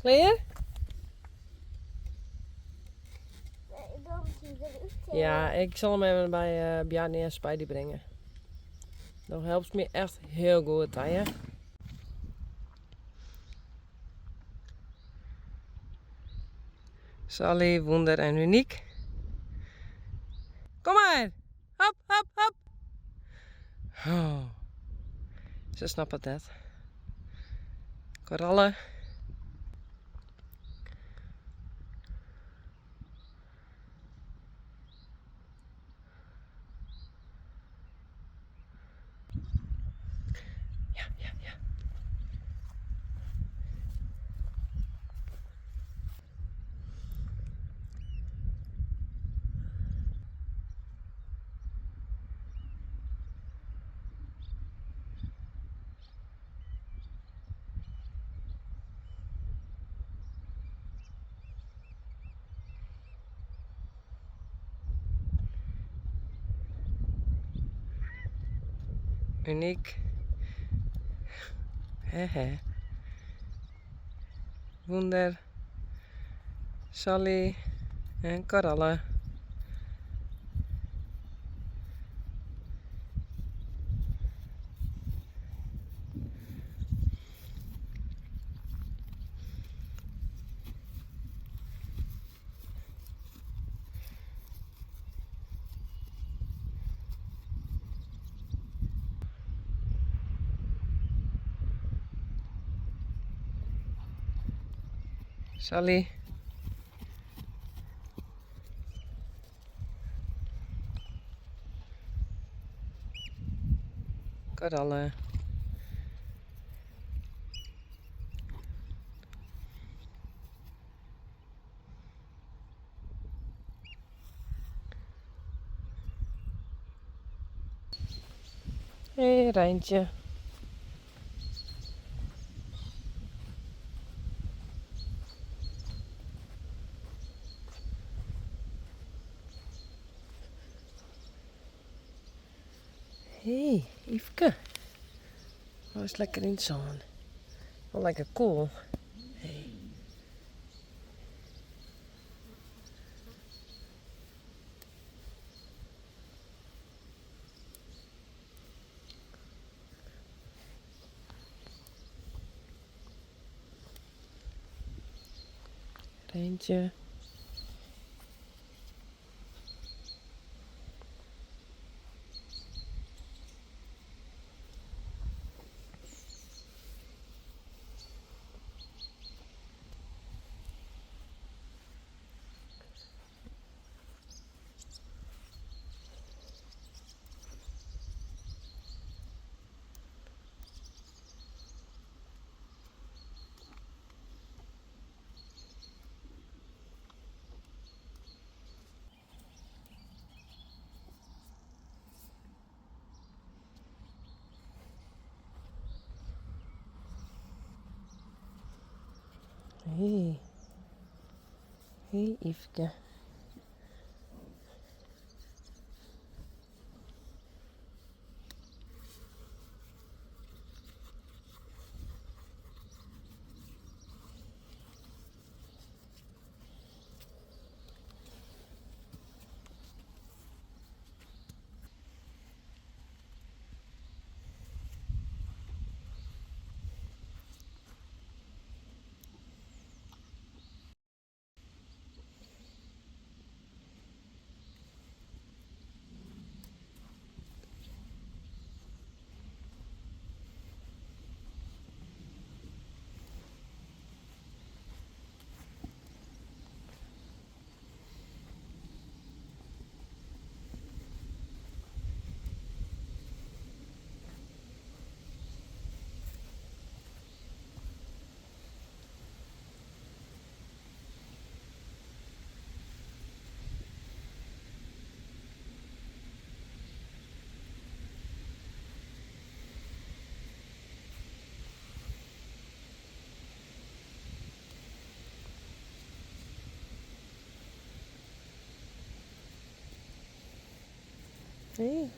Klaar? Ik wil hem eruit. Ja, ik zal hem even bij Bjarni en Spidey brengen. Dat helpt me echt heel goed, hè? Sally, Wonder en Uniek. Kom maar! Hop, hop, hop! Oh, ze snappen het net. Korallen. Ja, ja, ja. Uniek. Hehe. Wonder. Sally. En korallen. Sally. Korallen. Hé, Rijntje. Hé, Yveske. Oh, is lekker in de zon. Wel lekker cool. Hey. Rijntje. Hé. Hé, Yveske. Hé.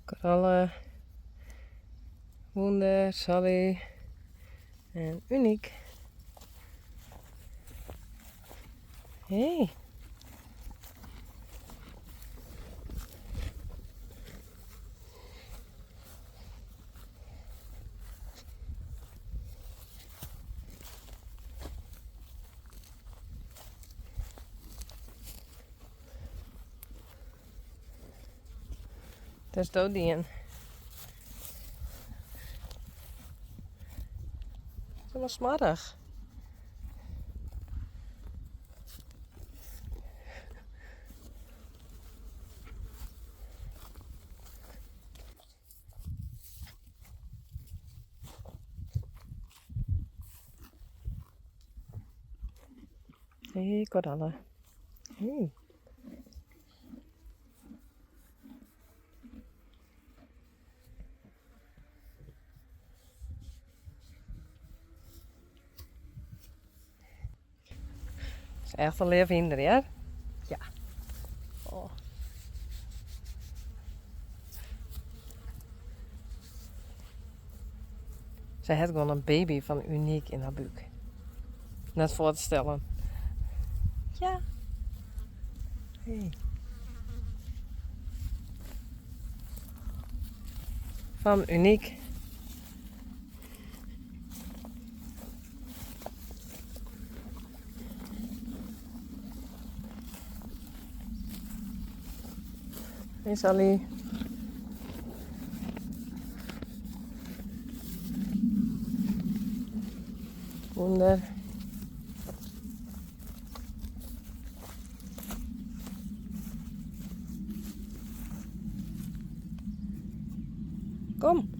Coralle, Wunder, Sally en Uniek. Hey. Daar is Dodien. Het is helemaal smarrig. Hey, Coralle. Hey. Het is echt een leervinder, ja? Ja. Oh. Zij heeft gewoon een baby van Uniek in haar buik. Net voor te stellen. Ja. Hey. Van Uniek. Hey Sally. Wunder. Kom.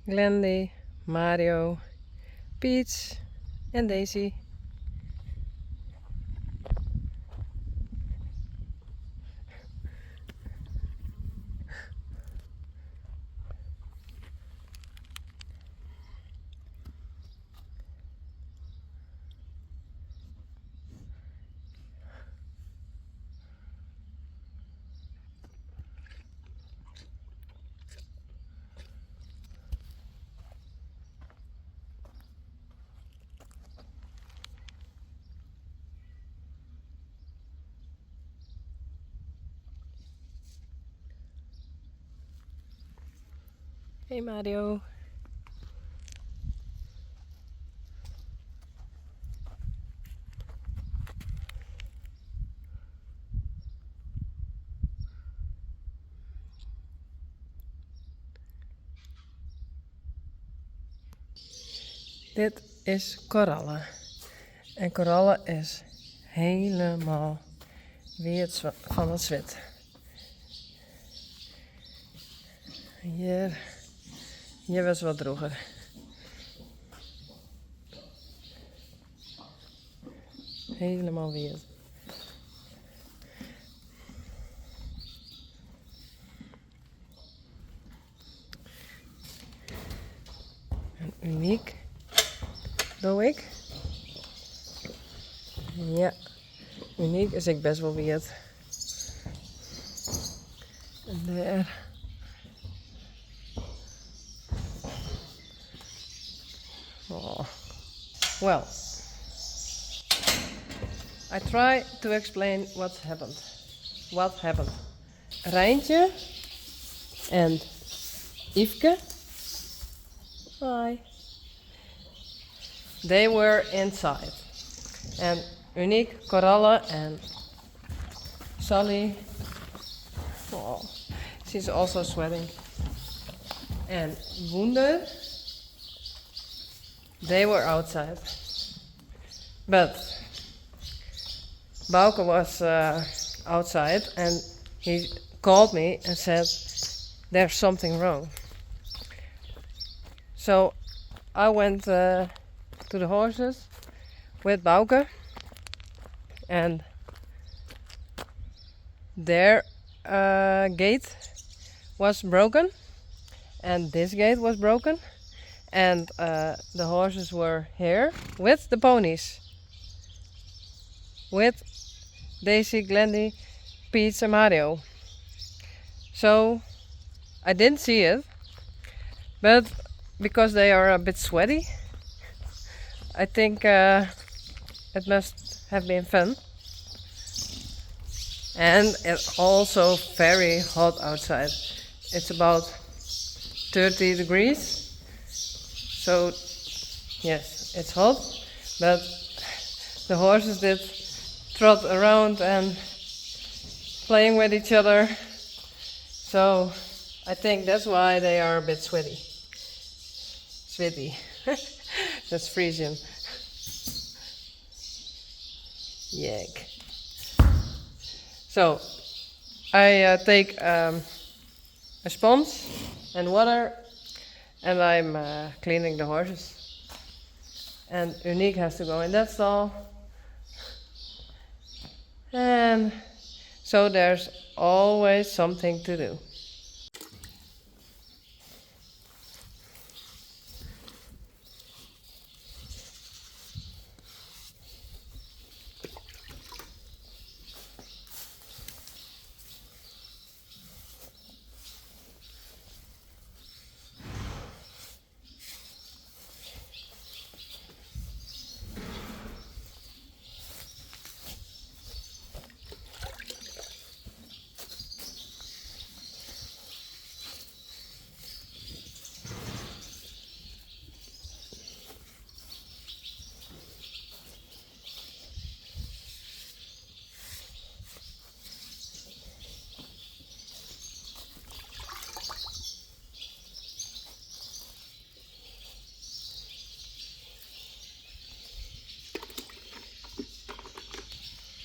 Glendy, Mario, Peach en Daisy. Hey Mario. Dit is Coralle. En Coralle is helemaal weer van het zwet. Hier was wat droger. Helemaal weer. En Uniek. Doe ik? Ja. Uniek is ik best wel weird. En daar. Oh. Well, I try to explain what happened. What happened? Rijntje en Yveske. Hi. They were inside. And Unique, Coralle and Sally. Oh, she's also sweating. And Wunder. They were outside. But Bauke was outside and he called me and said there's something wrong. So I went to the horses with Bauke and their gate was broken and this gate was broken and the horses were here with the ponies, with Daisy, Glendy, Pete and Mario. So I didn't see it, but because they are a bit sweaty, I think it must have been fun. And it's also very hot outside. It's about 30 degrees. So yes, it's hot, but the horses did trot around and playing with each other. So I think that's why they are a bit sweaty. Sweaty. That's Frisian. Yuck. So I take a sponge and water and I'm cleaning the horses. And Unique has to go in that stall. And so there's always something to do.